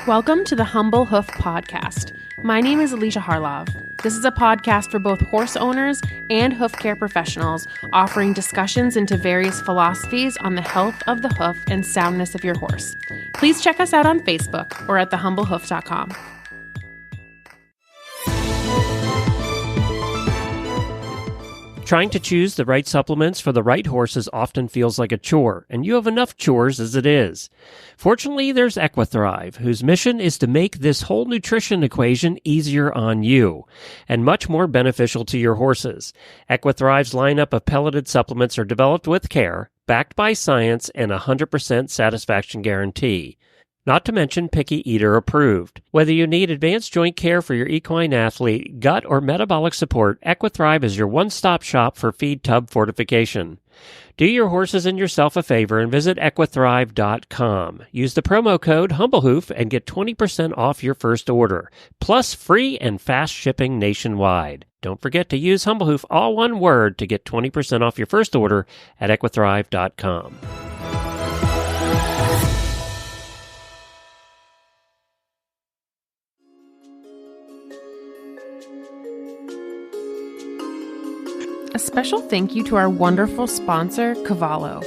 Welcome to the Humble Hoof podcast. My name is Alicia Harlov. This is a podcast for both horse owners and hoof care professionals, offering discussions into various philosophies on the health of the hoof and soundness of your horse. Please check us out on Facebook or at thehumblehoof.com. Trying to choose the right supplements for the right horses often feels like a chore, and you have enough chores as it is. Fortunately, there's Equithrive, whose mission is to make this whole nutrition equation easier on you and much more beneficial to your horses. Equithrive's lineup of pelleted supplements are developed with care, backed by science, and a 100% satisfaction guarantee. Not to mention picky eater approved. Whether you need advanced joint care for your equine athlete, gut, or metabolic support, Equithrive is your one-stop shop for feed tub fortification. Do your horses and yourself a favor and visit equithrive.com. Use the promo code HumbleHoof and get 20% off your first order, plus free and fast shipping nationwide. Don't forget to use HumbleHoof, all one word, to get 20% off your first order at equithrive.com. A special thank you to our wonderful sponsor, Cavallo.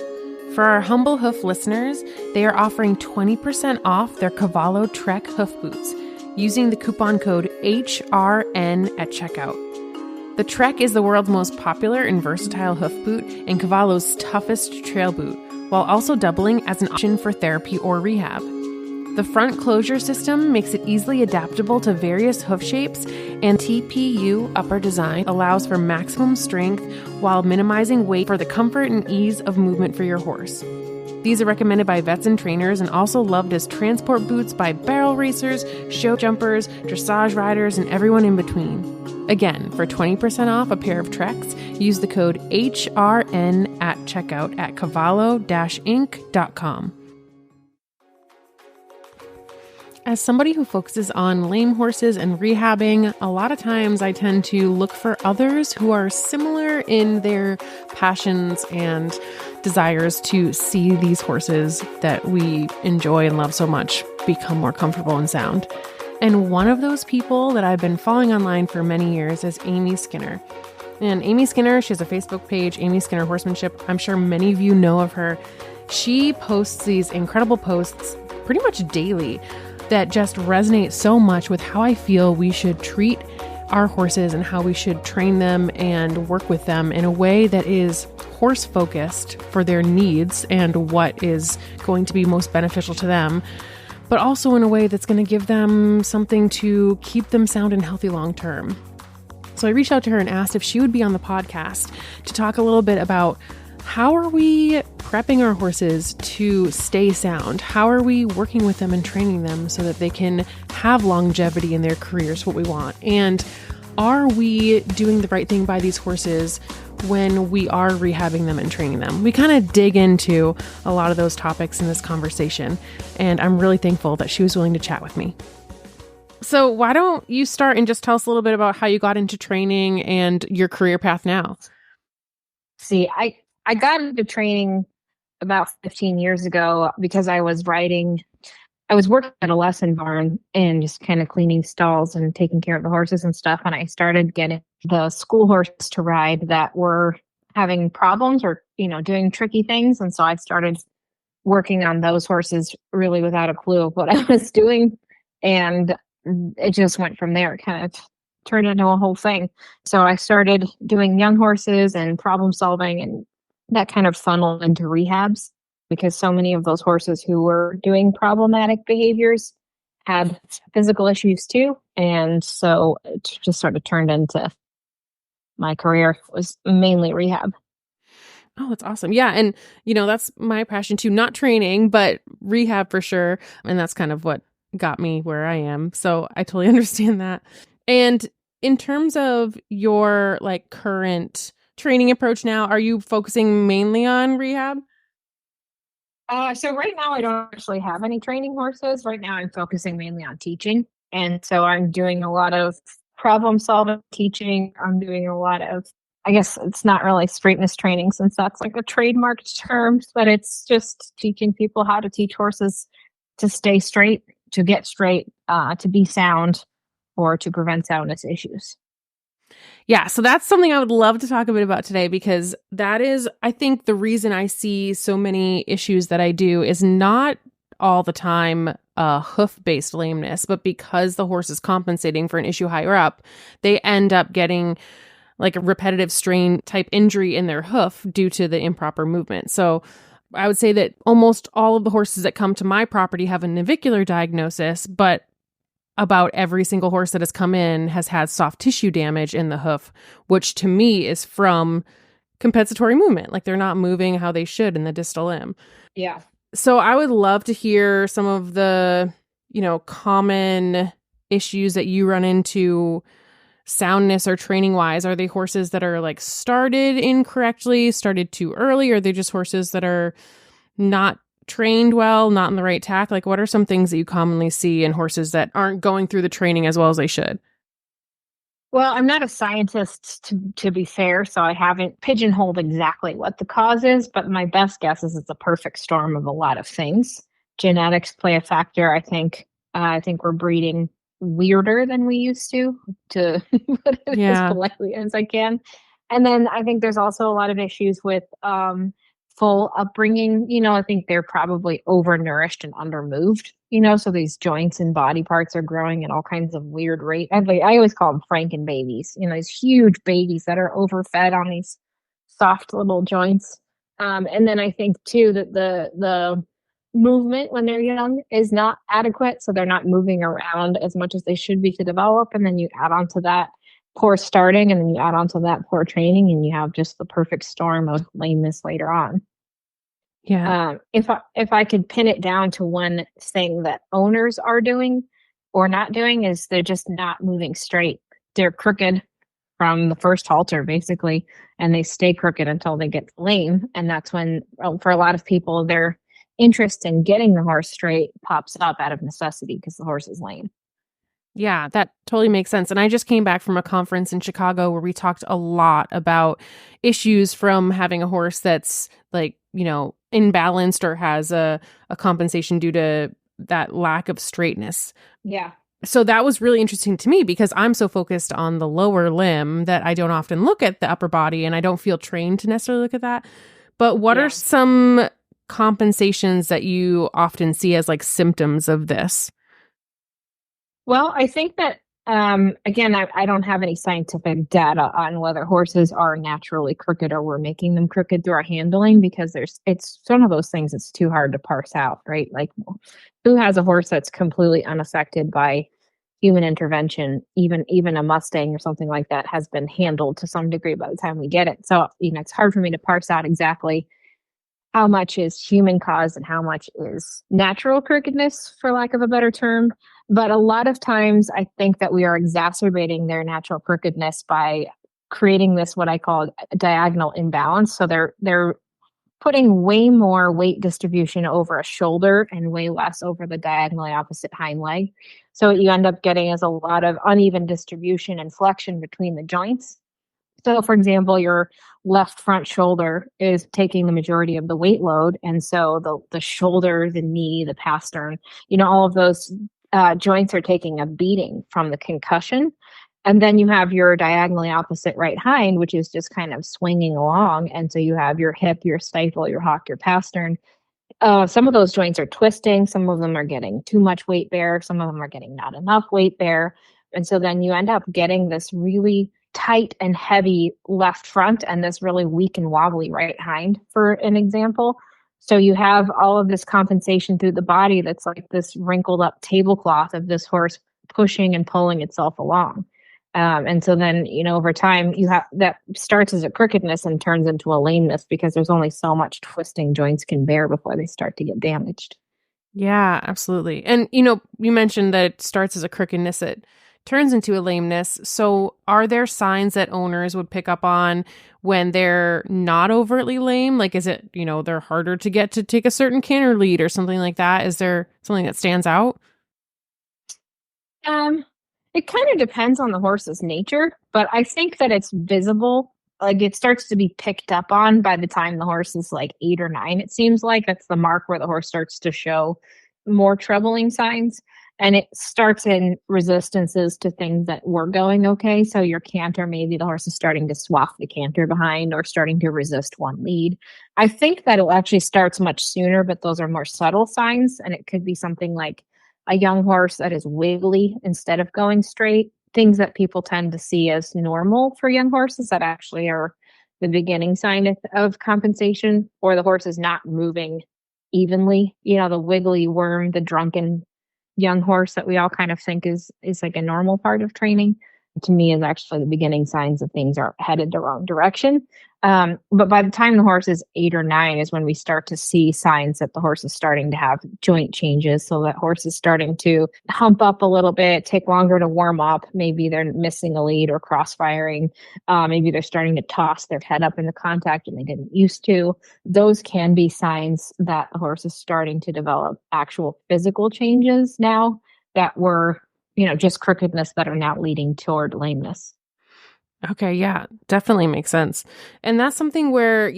For our Humble Hoof listeners, they are offering 20% off their Cavallo Trek hoof boots using the coupon code HRN at checkout. The Trek is the world's most popular and versatile hoof boot and Cavallo's toughest trail boot, while also doubling as an option for therapy or rehab. The front closure system makes it easily adaptable to various hoof shapes, and TPU upper design allows for maximum strength while minimizing weight for the comfort and ease of movement for your horse. These are recommended by vets and trainers and also loved as transport boots by barrel racers, show jumpers, dressage riders, and everyone in between. Again, for 20% off a pair of Treks, use the code HRN at checkout at cavallo-inc.com. As somebody who focuses on lame horses and rehabbing, a lot of times I tend to look for others who are similar in their passions and desires to see these horses that we enjoy and love so much become more comfortable and sound. And one of those people that I've been following online for many years is Amy Skinner. And Amy Skinner, she has a Facebook page, Amy Skinner Horsemanship. I'm sure many of you know of her. She posts these incredible posts pretty much daily that just resonate so much with how I feel we should treat our horses and how we should train them and work with them in a way that is horse focused for their needs and what is going to be most beneficial to them, but also in a way that's going to give them something to keep them sound and healthy long term. So I reached out to her and asked if she would be on the podcast to talk a little bit about how are we prepping our horses to stay sound? How are we working with them and training them so that they can have longevity in their careers, what we want? And are we doing the right thing by these horses when we are rehabbing them and training them? We kind of dig into a lot of those topics in this conversation, and I'm really thankful that she was willing to chat with me. So why don't you start and just tell us a little bit about how you got into training and your career path now? I got into training about 15 years ago because I was working at a lesson barn and just kind of cleaning stalls and taking care of the horses and stuff. And I started getting the school horses to ride that were having problems or, doing tricky things. And so I started working on those horses really without a clue of what I was doing. And it just went from there. It kind of turned into a whole thing. So I started doing young horses and problem solving, and that kind of funneled into rehabs because so many of those horses who were doing problematic behaviors had physical issues too. And so it just sort of turned into my career was mainly rehab. Oh, that's awesome. Yeah. And, that's my passion too, not training, but rehab for sure. And that's kind of what got me where I am. So I totally understand that. And in terms of your current training approach now, are you focusing mainly on rehab? So right now I don't actually have any training horses. Right now I'm focusing mainly on teaching. And so I'm doing a lot of problem solving teaching. I'm doing a lot of, I guess it's not really straightness training since that's like a trademarked term, but it's just teaching people how to teach horses to stay straight, get straight, to be sound, or to prevent soundness issues. Yeah, so that's something I would love to talk a bit about today, because that is, I think, the reason I see so many issues that I do is not all the time hoof-based lameness, but because the horse is compensating for an issue higher up, they end up getting like a repetitive strain type injury in their hoof due to the improper movement. So I would say that almost all of the horses that come to my property have a navicular diagnosis, but about every single horse that has come in has had soft tissue damage in the hoof, which to me is from compensatory movement. Like they're not moving how they should in the distal limb. Yeah. So I would love to hear some of the, common issues that you run into soundness or training wise. Are they horses that are like started incorrectly, started too early? Or are they just horses that are not trained well, not in the right tack? Like, what are some things that you commonly see in horses that aren't going through the training as well as they should? Well, I'm not a scientist, to be fair, so I haven't pigeonholed exactly what the cause is, but my best guess is it's a perfect storm of a lot of things. Genetics play a factor, I think. I think we're breeding weirder than we used to put it as politely as I can. And then I think there's also a lot of issues with full upbringing. I think they're probably overnourished and undermoved, so these joints and body parts are growing at all kinds of weird rate. I always call them Franken babies, these huge babies that are overfed on these soft little joints. And then I think too that the movement when they're young is not adequate. So they're not moving around as much as they should be to develop. And then you add on to that poor starting, and then you add on to that poor training, and you have just the perfect storm of lameness later on. Yeah. If I could pin it down to one thing that owners are doing or not doing, is they're just not moving straight. They're crooked from the first halter, basically, and they stay crooked until they get lame. And that's when, for a lot of people, their interest in getting the horse straight pops up out of necessity because the horse is lame. Yeah, that totally makes sense. And I just came back from a conference in Chicago where we talked a lot about issues from having a horse that's like, imbalanced or has a compensation due to that lack of straightness. Yeah. So that was really interesting to me because I'm so focused on the lower limb that I don't often look at the upper body, and I don't feel trained to necessarily look at that. But what are some compensations that you often see as like symptoms of this? Well, I think that, again, I don't have any scientific data on whether horses are naturally crooked or we're making them crooked through our handling, because it's one of those things that's too hard to parse out, right? Like, who has a horse that's completely unaffected by human intervention? Even a Mustang or something like that has been handled to some degree by the time we get it. So, it's hard for me to parse out exactly how much is human caused and how much is natural crookedness, for lack of a better term. But a lot of times I think that we are exacerbating their natural crookedness by creating this, what I call a diagonal imbalance. So they're putting way more weight distribution over a shoulder and way less over the diagonally opposite hind leg. So what you end up getting is a lot of uneven distribution and flexion between the joints. So, for example, your left front shoulder is taking the majority of the weight load. And so the shoulder, the knee, the pastern, all of those joints are taking a beating from the concussion. And then you have your diagonally opposite right hind, which is just kind of swinging along. And so you have your hip, your stifle, your hock, your pastern. Some of those joints are twisting. Some of them are getting too much weight bear. Some of them are getting not enough weight bear. And so then you end up getting this really tight and heavy left front and this really weak and wobbly right hind, for an example. So you have all of this compensation through the body that's like this wrinkled up tablecloth of this horse pushing and pulling itself along. And so then, over time, you have that starts as a crookedness and turns into a lameness because there's only so much twisting joints can bear before they start to get damaged. Yeah, absolutely. And, you mentioned that it starts as a crookedness. It turns into a lameness. So are there signs that owners would pick up on when they're not overtly lame? Like, is it, they're harder to get to take a certain canter lead or something like that? Is there something that stands out? It kind of depends on the horse's nature, but I think that it's visible. Like, it starts to be picked up on by the time the horse is like 8 or 9. It seems like that's the mark where the horse starts to show more troubling signs. And it starts in resistances to things that were going okay. So your canter, maybe the horse is starting to swap the canter behind or starting to resist one lead. I think that it actually starts much sooner, but those are more subtle signs. And it could be something like a young horse that is wiggly instead of going straight, things that people tend to see as normal for young horses that actually are the beginning sign of compensation, or the horse is not moving evenly. The wiggly worm, the drunken young horse that we all kind of think is like a normal part of training, to me is actually the beginning signs of things are headed the wrong direction. But by the time the horse is 8 or 9 is when we start to see signs that the horse is starting to have joint changes. So that horse is starting to hump up a little bit, take longer to warm up. Maybe they're missing a lead or crossfiring. Maybe they're starting to toss their head up in the contact and they didn't used to. Those can be signs that the horse is starting to develop actual physical changes now that were, just crookedness that are now leading toward lameness. Okay, yeah, definitely makes sense. And that's something where,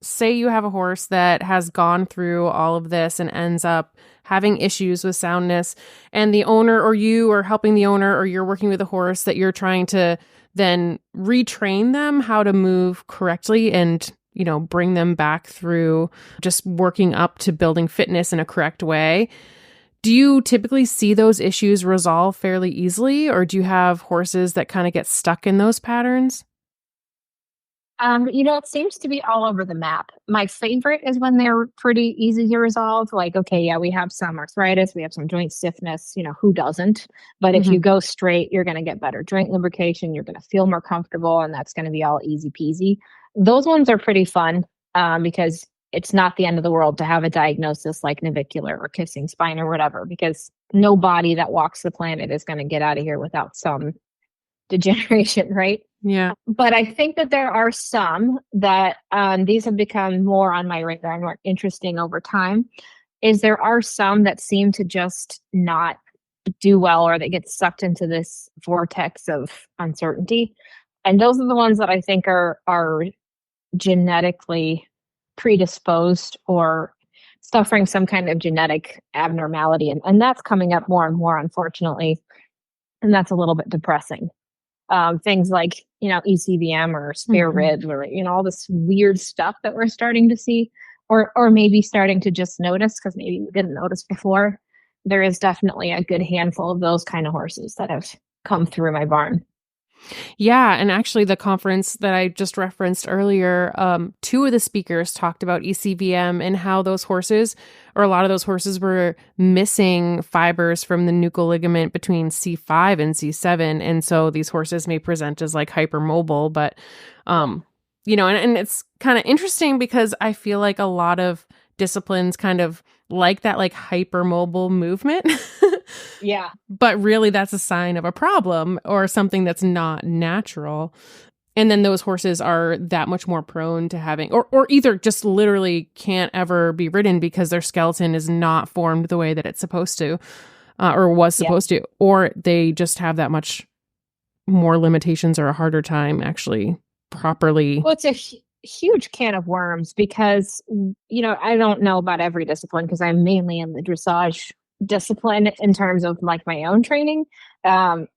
say you have a horse that has gone through all of this and ends up having issues with soundness, and the owner or you are helping the owner or you're working with a horse that you're trying to then retrain them how to move correctly and, bring them back through just working up to building fitness in a correct way. Do you typically see those issues resolve fairly easily, or do you have horses that kind of get stuck in those patterns? It seems to be all over the map. My favorite is when they're pretty easy to resolve. Like, okay, yeah, we have some arthritis, we have some joint stiffness, who doesn't? But if you go straight, you're going to get better joint lubrication, you're going to feel more comfortable, and that's going to be all easy peasy. Those ones are pretty fun because it's not the end of the world to have a diagnosis like navicular or kissing spine or whatever, because no body that walks the planet is going to get out of here without some degeneration, right? Yeah. But I think that there are some that these have become more on my radar and more interesting over time, is there are some that seem to just not do well, or they get sucked into this vortex of uncertainty. And those are the ones that I think are genetically predisposed or suffering some kind of genetic abnormality. And that's coming up more and more, unfortunately. And that's a little bit depressing. Things like, ECVM or spare ribs or, all this weird stuff that we're starting to see, or maybe starting to just notice because maybe we didn't notice before. There is definitely a good handful of those kind of horses that have come through my barn. Yeah. And actually the conference that I just referenced earlier, 2 of the speakers talked about ECVM and how those horses, or a lot of those horses, were missing fibers from the nuchal ligament between C5 and C7. And so these horses may present as like hypermobile, but, and it's kind of interesting because I feel like a lot of disciplines kind of like that, like hypermobile movement. Yeah. But really that's a sign of a problem or something that's not natural. And then those horses are that much more prone to having, or either just literally can't ever be ridden because their skeleton is not formed the way that it's supposed to, or was supposed to, or they just have that much more limitations or a harder time actually properly. Well, it's a huge can of worms because, I don't know about every discipline because I'm mainly in the dressage discipline in terms of like my own training. The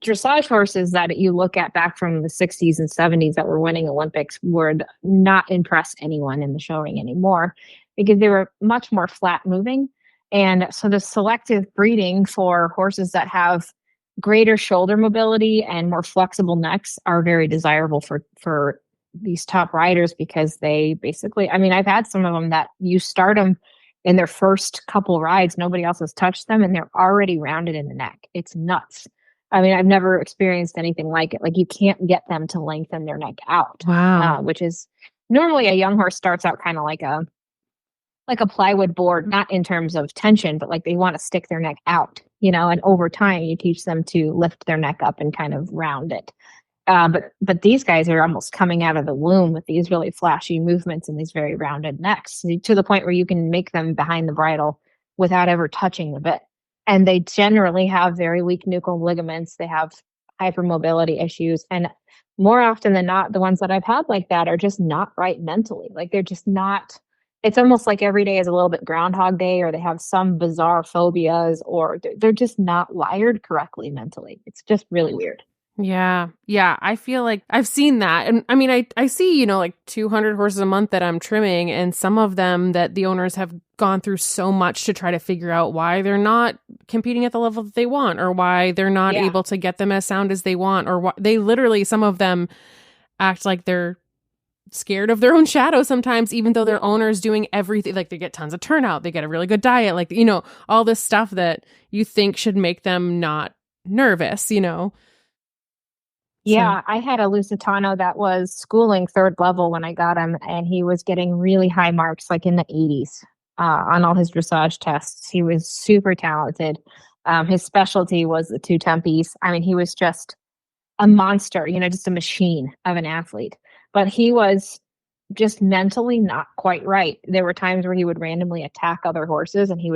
dressage horses that you look at back from the 60s and 70s that were winning Olympics would not impress anyone in the show ring anymore because they were much more flat moving. And so the selective breeding for horses that have greater shoulder mobility and more flexible necks are very desirable for these top riders because they basically, I've had some of them that you start them in their first couple rides, nobody else has touched them and they're already rounded in the neck. It's nuts. I've never experienced anything like it. Like you can't get them to lengthen their neck out. Wow. Which is normally a young horse starts out kind of like a plywood board, not in terms of tension, but like they want to stick their neck out, and over time you teach them to lift their neck up and kind of round it. But these guys are almost coming out of the womb with these really flashy movements and these very rounded necks to the point where you can make them behind the bridle without ever touching the bit. And they generally have very weak nuchal ligaments. They have hypermobility issues. And more often than not, the ones that I've had like that are just not right mentally. Like they're just not it's almost like every day is a little bit Groundhog Day, or they have some bizarre phobias, or they're just not wired correctly mentally. It's just really weird. Yeah. Yeah. I feel like I've seen that. And I mean, I see, you know, like 200 horses a month that I'm trimming, and some of them that the owners have gone through so much to try to figure out why they're not competing at the level that they want, or why they're not able to get them as sound as they want, or why they literally, some of them act like they're scared of their own shadow sometimes, even though their owner's doing everything. Like, they get tons of turnout, they get a really good diet, like, you know, all this stuff that you think should make them not nervous, you know? Yeah, I had a Lusitano that was schooling third level when I got him, and he was getting really high marks, like in the 80s, on all his dressage tests. He was super talented. His specialty was the two tempies. I mean, he was just a monster, you know, just a machine of an athlete. But he was just mentally not quite right. There were times where he would randomly attack other horses, and he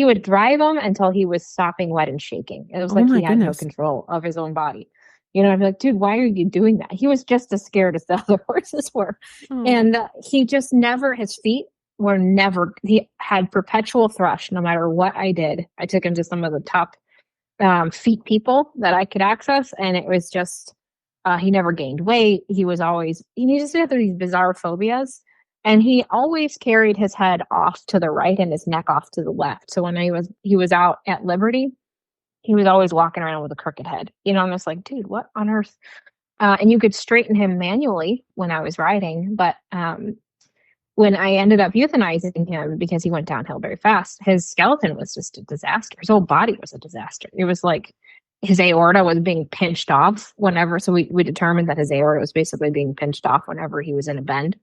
would drive them until he was sopping wet and shaking. It was like he had no control of his own body. You know, I'd be like, dude, why are you doing that? He was just as scared as the other horses were. And he just never, his feet were never, he had perpetual thrush no matter what I did. I took him to some of the top feet people that I could access. And it was just, he never gained weight. He just had these bizarre phobias. And he always carried his head off to the right and his neck off to the left. So when he was out at Liberty, he was always walking around with a crooked head. You know, I'm just like, dude, what on earth? And you could straighten him manually when I was riding. But when I ended up euthanizing him because he went downhill very fast, his skeleton was just a disaster. His whole body was a disaster. It was like his aorta was being pinched off whenever. So we determined that his aorta was basically being pinched off whenever he was in a bend.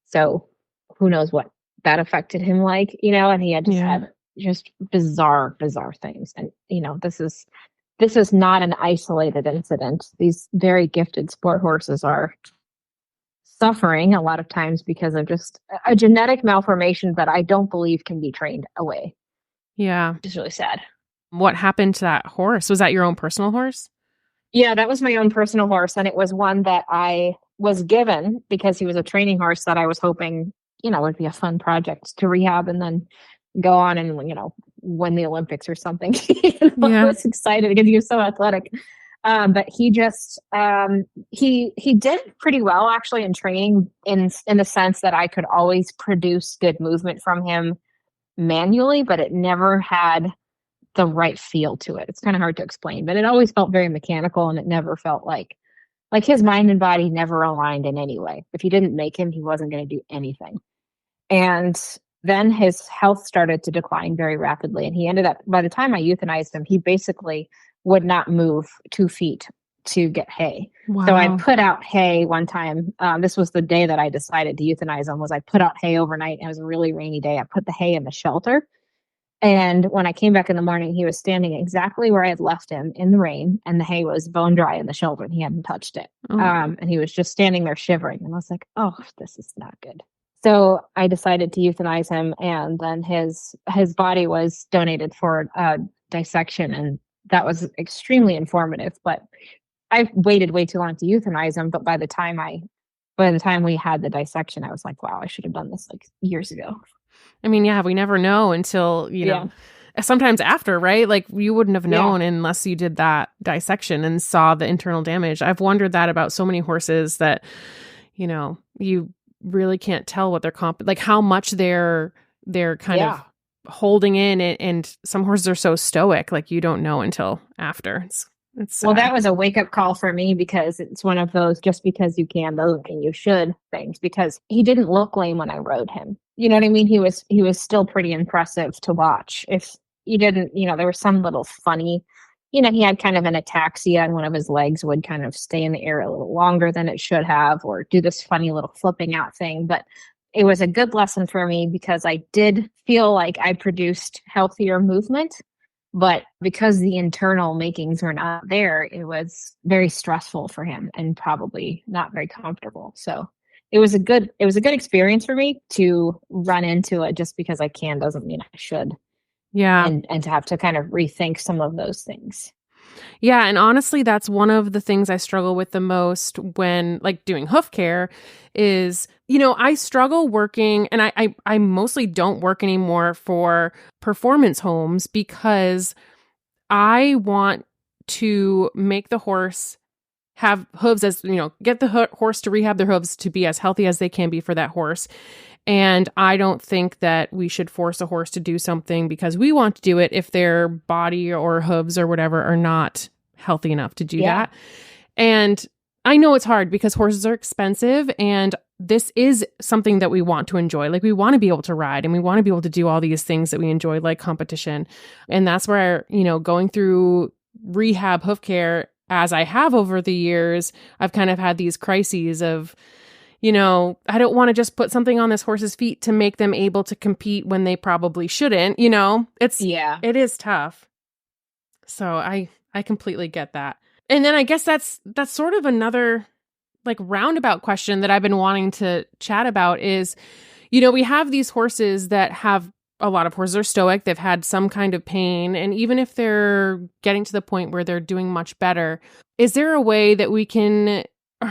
So who knows what that affected him like, you know, and he had just bizarre things. And, you know, this is not an isolated incident. These very gifted sport horses are suffering a lot of times because of just a genetic malformation that I don't believe can be trained away. Yeah. It's really sad. What happened to that horse? Was that your own personal horse? Yeah, that was my own personal horse. And it was one that I was given because he was a training horse that I was hoping, you know, would be a fun project to rehab and then go on and, you know, win the Olympics or something. I was excited because he was so athletic. But he just he did pretty well actually in training in the sense that I could always produce good movement from him manually, but it never had the right feel to it. It's kind of hard to explain, but it always felt very mechanical, and it never felt like his mind and body never aligned in any way. If you didn't make him, he wasn't going to do anything. And then his health started to decline very rapidly. And he ended up, by the time I euthanized him, he basically would not move 2 feet to get hay. Wow. So I put out hay one time. This was the day that I decided to euthanize him. I put out hay overnight. It was a really rainy day. I put the hay in the shelter. And when I came back in the morning, he was standing exactly where I had left him in the rain. And the hay was bone dry in the shelter, and he hadn't touched it. And he was just standing there shivering. And I was like, oh, this is not good. So I decided to euthanize him, and then his body was donated for dissection, and that was extremely informative. But I waited way too long to euthanize him. But by the time we had the dissection, I was like, wow, I should have done this like years ago. I mean, yeah, we never know until, you know, sometimes after, right? Like, you wouldn't have known unless you did that dissection and saw the internal damage. I've wondered that about so many horses that, you know, you really can't tell what they're like how much they're kind of holding in, and some horses are so stoic, like you don't know until after. It's well, that was a wake-up call for me, because it's one of those just because you can doesn't mean you should things, because he didn't look lame when I rode him. You know what I mean? He was still pretty impressive to watch. If you didn't, you know, there was some little funny, you know, he had kind of an ataxia, and one of his legs would kind of stay in the air a little longer than it should have, or do this funny little flipping out thing. But it was a good lesson for me, because I did feel like I produced healthier movement, but because the internal makings were not there, it was very stressful for him and probably not very comfortable. So it was a good experience for me to run into it. Just because I can doesn't mean I should. Yeah. And to have to kind of rethink some of those things. Yeah. And honestly, that's one of the things I struggle with the most when like doing hoof care is, I struggle working and I mostly don't work anymore for performance homes because I want to make the horse have hooves as, get the horse to rehab their hooves to be as healthy as they can be for that horse. And I don't think that we should force a horse to do something because we want to do it if their body or hooves or whatever are not healthy enough to do that. And I know it's hard because horses are expensive and this is something that we want to enjoy. Like we want to be able to ride and we want to be able to do all these things that we enjoy, like competition. And that's where, going through rehab hoof care as I have over the years, I've kind of had these crises of, I don't want to just put something on this horse's feet to make them able to compete when they probably shouldn't, it is tough. So I completely get that. And then I guess that's sort of another like roundabout question that I've been wanting to chat about is, we have these horses that have a lot of horses are stoic. They've had some kind of pain. And even if they're getting to the point where they're doing much better, is there a way that we can,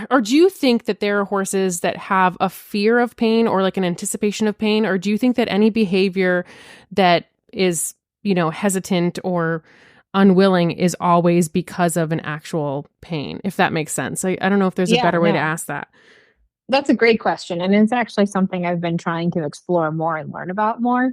or do you think that there are horses that have a fear of pain or like an anticipation of pain? Or do you think that any behavior that is, hesitant or unwilling is always because of an actual pain, if that makes sense? I don't know if there's a better way to ask that. That's a great question. And it's actually something I've been trying to explore more and learn about more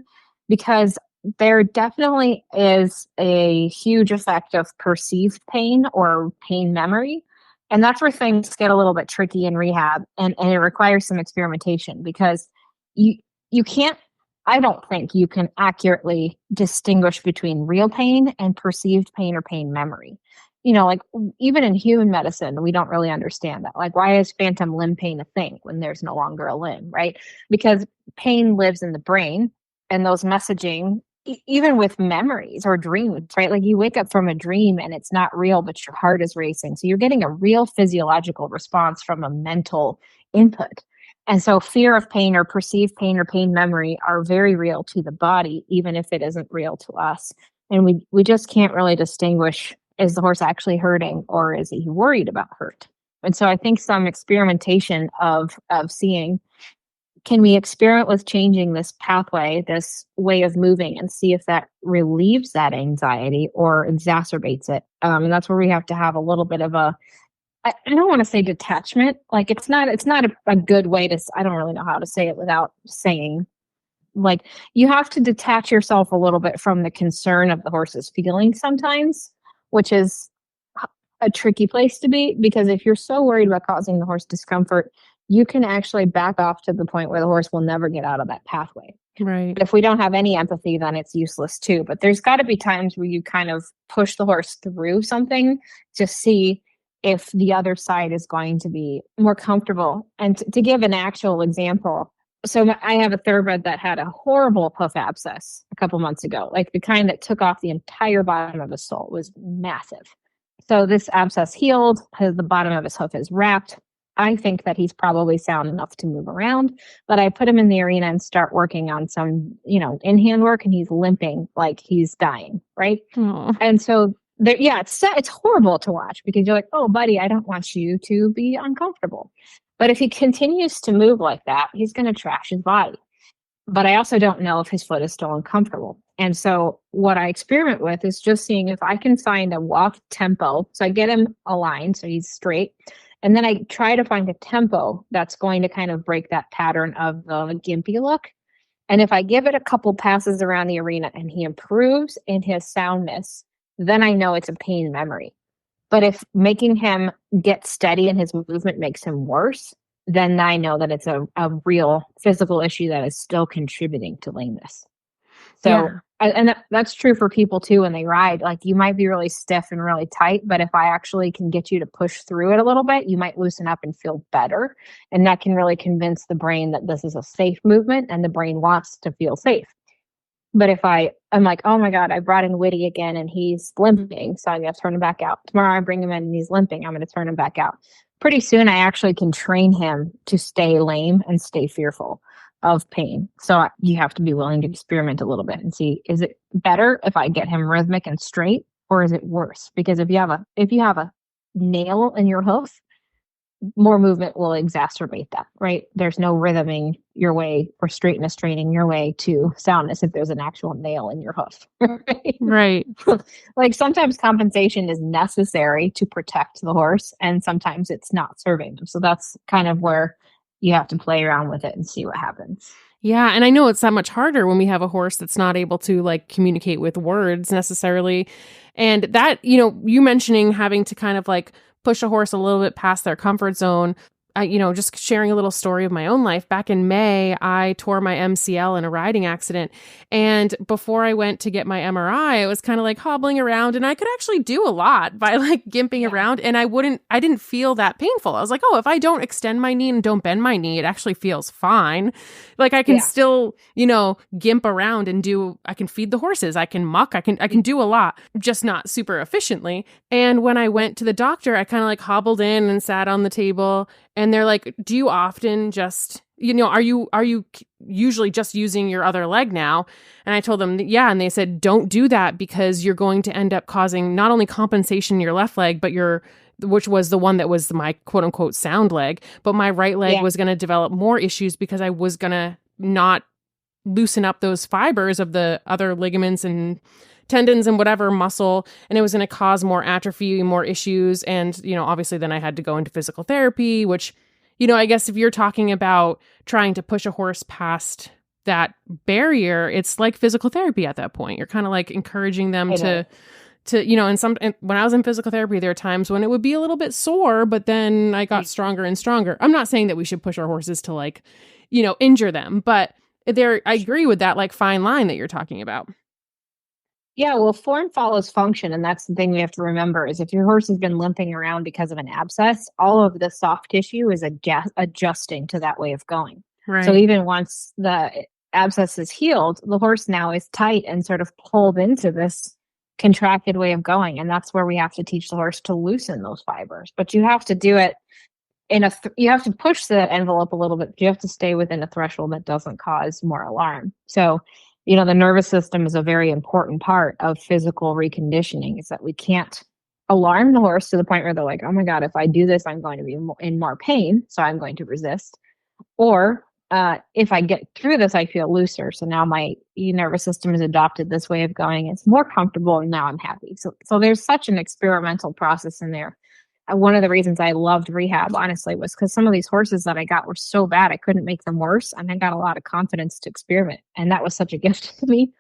because there definitely is a huge effect of perceived pain or pain memory. And that's where things get a little bit tricky in rehab and it requires some experimentation because you can't, I don't think you can accurately distinguish between real pain and perceived pain or pain memory. Like even in human medicine, we don't really understand that. Like, why is phantom limb pain a thing when there's no longer a limb, right? Because pain lives in the brain and those messaging, even with memories or dreams, right? Like you wake up from a dream and it's not real, but your heart is racing. So you're getting a real physiological response from a mental input. And so fear of pain or perceived pain or pain memory are very real to the body, even if it isn't real to us. And we just can't really distinguish, is the horse actually hurting or is he worried about hurt? And so I think some experimentation of seeing, can we experiment with changing this pathway, this way of moving and see if that relieves that anxiety or exacerbates it? And that's where we have to have a little bit of I don't want to say detachment. Like it's not a good way to, I don't really know how to say it without saying, like you have to detach yourself a little bit from the concern of the horse's feelings sometimes, which is a tricky place to be because if you're so worried about causing the horse discomfort, you can actually back off to the point where the horse will never get out of that pathway. Right. But if we don't have any empathy, then it's useless too. But there's got to be times where you kind of push the horse through something to see if the other side is going to be more comfortable. And to give an actual example, so I have a thoroughbred that had a horrible hoof abscess a couple months ago, like the kind that took off the entire bottom of his sole. It was massive. So this abscess healed, the bottom of his hoof is wrapped. I think that he's probably sound enough to move around, but I put him in the arena and start working on some, in-hand work, and he's limping like he's dying, right? Aww. And so it's horrible to watch because you're like, oh, buddy, I don't want you to be uncomfortable. But if he continues to move like that, he's going to trash his body. But I also don't know if his foot is still uncomfortable. And so what I experiment with is just seeing if I can find a walk tempo. So I get him aligned so he's straight. And then I try to find a tempo that's going to kind of break that pattern of the gimpy look. And if I give it a couple passes around the arena and he improves in his soundness, then I know it's a pain memory. But if making him get steady in his movement makes him worse, then I know that it's a real physical issue that is still contributing to lameness. So, and that's true for people too when they ride. Like you might be really stiff and really tight, but if I actually can get you to push through it a little bit, you might loosen up and feel better. And that can really convince the brain that this is a safe movement and the brain wants to feel safe. But if I'm like, oh my God, I brought in Whitty again and he's limping, so I'm going to turn him back out. Tomorrow I bring him in and he's limping, I'm going to turn him back out. Pretty soon I actually can train him to stay lame and stay fearful of pain. So you have to be willing to experiment a little bit and see, is it better if I get him rhythmic and straight or is it worse? Because if you have a nail in your hoof, more movement will exacerbate that, right? There's no rhythming your way or straightness training your way to soundness if there's an actual nail in your hoof. Right? Right. Like sometimes compensation is necessary to protect the horse, and sometimes it's not serving them. So that's kind of where you have to play around with it and see what happens. Yeah, and I know it's that much harder when we have a horse that's not able to like communicate with words necessarily. And that, you mentioning having to kind of like push a horse a little bit past their comfort zone. Just sharing a little story of my own life. Back in May, I tore my MCL in a riding accident. And before I went to get my MRI, I was kind of like hobbling around, and I could actually do a lot by like gimping around, and I didn't feel that painful. I was like, oh, if I don't extend my knee and don't bend my knee, it actually feels fine. Like I can still, gimp around and I can feed the horses. I can muck. I can do a lot, just not super efficiently. And when I went to the doctor, I kind of like hobbled in and sat on the table. And they're like, do you often just, are you usually just using your other leg now? And I told them, yeah. And they said, don't do that because you're going to end up causing not only compensation in your left leg, but which was the one that was my quote unquote sound leg, but my right leg was going to develop more issues because I was going to not loosen up those fibers of the other ligaments and tendons and whatever muscle, and it was going to cause more atrophy, more issues. And, obviously then I had to go into physical therapy, which, I guess if you're talking about trying to push a horse past that barrier, it's like physical therapy at that point. You're kind of like encouraging them and when I was in physical therapy, there are times when it would be a little bit sore, but then I got stronger and stronger. I'm not saying that we should push our horses to like, injure them, but I agree with that like fine line that you're talking about. Yeah, well, form follows function, and that's the thing we have to remember is if your horse has been limping around because of an abscess, all of the soft tissue is adjusting to that way of going. Right. So even once the abscess is healed, the horse now is tight and sort of pulled into this contracted way of going, and that's where we have to teach the horse to loosen those fibers. But you have to do it you have to push the envelope a little bit. You have to stay within a threshold that doesn't cause more alarm. So the nervous system is a very important part of physical reconditioning, is that we can't alarm the horse to the point where they're like, oh my God, if I do this, I'm going to be in more pain. So I'm going to resist. Or if I get through this, I feel looser. So now my nervous system has adopted this way of going. It's more comfortable. And now I'm happy. So there's such an experimental process in there. One of the reasons I loved rehab, honestly, was because some of these horses that I got were so bad, I couldn't make them worse. And I got a lot of confidence to experiment. And that was such a gift to me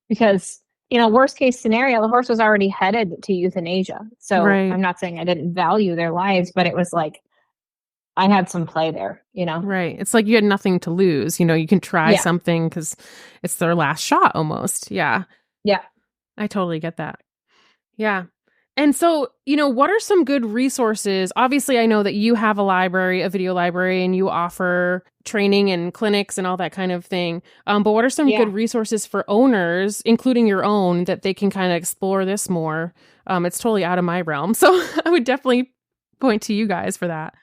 because, worst case scenario, the horse was already headed to euthanasia. So right. I'm not saying I didn't value their lives, but it was like, I had some play there, Right. It's like you had nothing to lose. You can try something because it's their last shot almost. Yeah. Yeah. I totally get that. Yeah. And so, what are some good resources? Obviously, I know that you have a video library, and you offer training and clinics and all that kind of thing. But what are some good resources for owners, including your own, that they can kind of explore this more? It's totally out of my realm. So I would definitely point to you guys for that.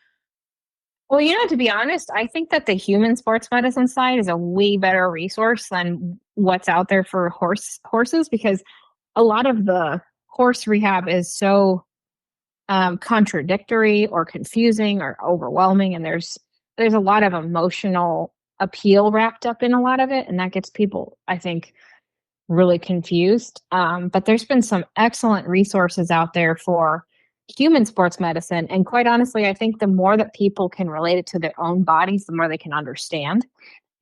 Well, to be honest, I think that the human sports medicine side is a way better resource than what's out there for horses, because a lot of the horse rehab is so contradictory or confusing or overwhelming, and there's a lot of emotional appeal wrapped up in a lot of it, and that gets people, I think, really confused. But there's been some excellent resources out there for human sports medicine, and quite honestly, I think the more that people can relate it to their own bodies, the more they can understand,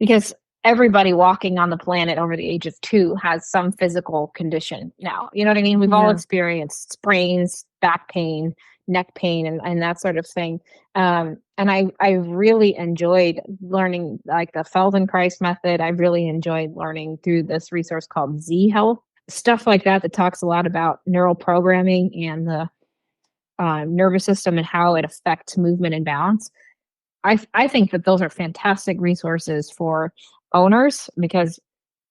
because everybody walking on the planet over the age of 2 has some physical condition now. You know what I mean? We've all experienced sprains, back pain, neck pain, and that sort of thing. And I really enjoyed learning like the Feldenkrais method. I really enjoyed learning through this resource called Z Health, stuff like that talks a lot about neural programming and the nervous system and how it affects movement and balance. I think that those are fantastic resources for owners, because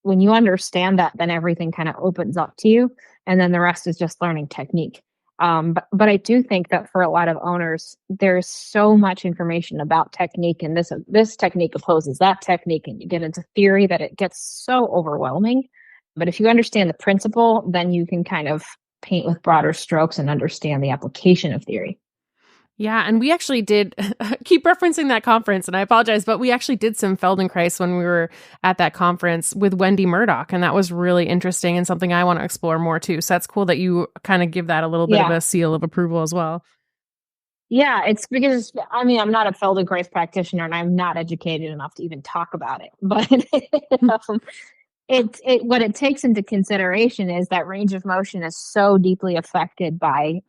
when you understand that, then everything kind of opens up to you, and then the rest is just learning technique. But I do think that for a lot of owners, there's so much information about technique, and this technique opposes that technique, and you get into theory that it gets so overwhelming. But if you understand the principle, then you can kind of paint with broader strokes and understand the application of theory. Yeah, and we actually did keep referencing that conference, and I apologize, but we actually did some Feldenkrais when we were at that conference with Wendy Murdoch, and that was really interesting and something I want to explore more too. So that's cool that you kind of give that a little bit of a seal of approval as well. Yeah, it's because, I mean, I'm not a Feldenkrais practitioner and I'm not educated enough to even talk about it, but what it takes into consideration is that range of motion is so deeply affected by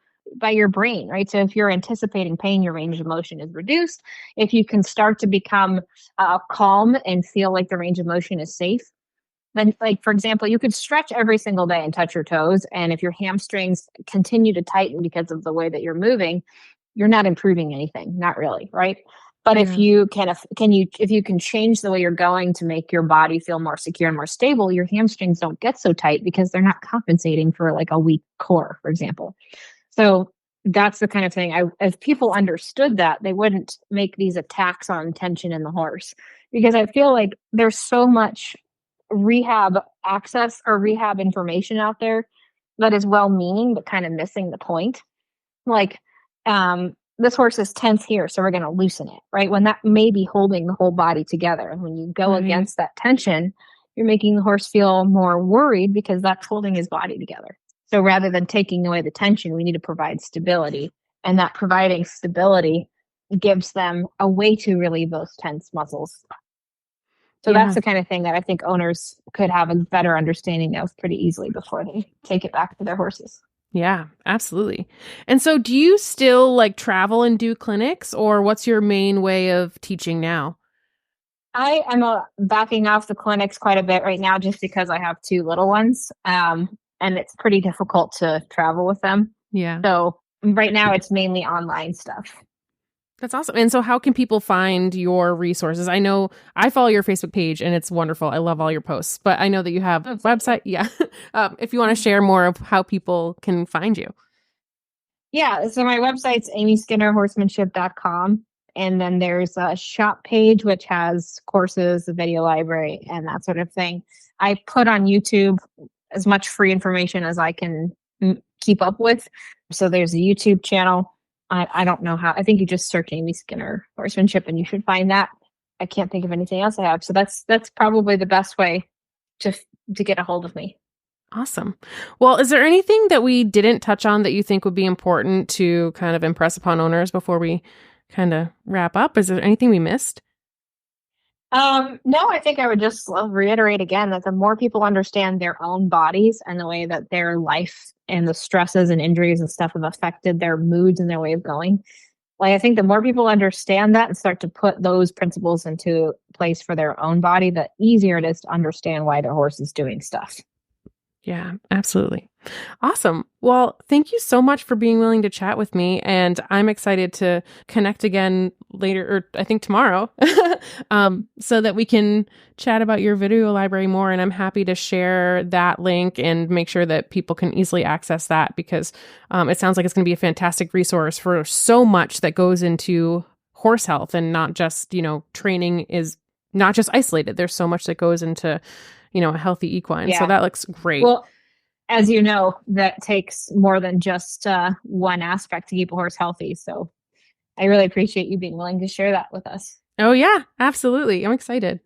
your brain, right? So if you're anticipating pain, your range of motion is reduced. If you can start to become calm and feel like the range of motion is safe, then, like, for example, you could stretch every single day and touch your toes. And if your hamstrings continue to tighten because of the way that you're moving, you're not improving anything, not really, right? But if you can change the way you're going to make your body feel more secure and more stable, your hamstrings don't get so tight because they're not compensating for like a weak core, for example. So that's the kind of thing. If people understood that, they wouldn't make these attacks on tension in the horse, because I feel like there's so much rehab access or rehab information out there that is well-meaning but kind of missing the point. Like, this horse is tense here, so we're going to loosen it, right? When that may be holding the whole body together. And when you go against that tension, you're making the horse feel more worried because that's holding his body together. So rather than taking away the tension, we need to provide stability. And that providing stability gives them a way to relieve those tense muscles. So that's the kind of thing that I think owners could have a better understanding of pretty easily before they take it back to their horses. Yeah, absolutely. And so do you still like travel and do clinics, or what's your main way of teaching now? I am backing off the clinics quite a bit right now just because I have 2 little ones. And it's pretty difficult to travel with them. Yeah. So right now it's mainly online stuff. That's awesome. And so how can people find your resources? I know I follow your Facebook page and it's wonderful. I love all your posts, but I know that you have a website. Yeah. If you want to share more of how people can find you. Yeah. So my website's amyskinnerhorsemanship.com. And then there's a shop page, which has courses, a video library, and that sort of thing. I put on YouTube as much free information as I can keep up with. So there's a YouTube channel. I don't know how. I think you just search Amy Skinner Horsemanship and you should find that. I can't think of anything else I have. So that's probably the best way to get a hold of me. Awesome. Well, is there anything that we didn't touch on that you think would be important to kind of impress upon owners before we kind of wrap up? Is there anything we missed? No, I think I would just reiterate again that the more people understand their own bodies and the way that their life and the stresses and injuries and stuff have affected their moods and their way of going, like, I think the more people understand that and start to put those principles into place for their own body, the easier it is to understand why their horse is doing stuff. Yeah, absolutely. Awesome. Well, thank you so much for being willing to chat with me. And I'm excited to connect again later, or I think tomorrow, so that we can chat about your video library more. And I'm happy to share that link and make sure that people can easily access that, because it sounds like it's going to be a fantastic resource for so much that goes into horse health, and not just, training is not just isolated. There's so much that goes into a healthy equine. Yeah. So that looks great. Well, as you know, that takes more than just one aspect to keep a horse healthy. So I really appreciate you being willing to share that with us. Oh, yeah, absolutely. I'm excited.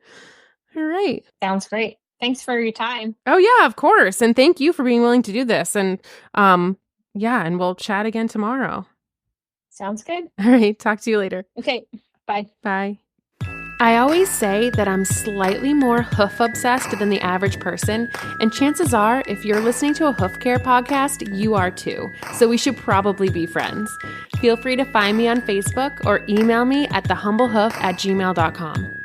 All right. Sounds great. Thanks for your time. Oh, yeah, of course. And thank you for being willing to do this. And and we'll chat again tomorrow. Sounds good. All right. Talk to you later. Okay. Bye. Bye. I always say that I'm slightly more hoof obsessed than the average person, and chances are, if you're listening to a hoof care podcast, you are too. So we should probably be friends. Feel free to find me on Facebook or email me at thehumblehoof@gmail.com.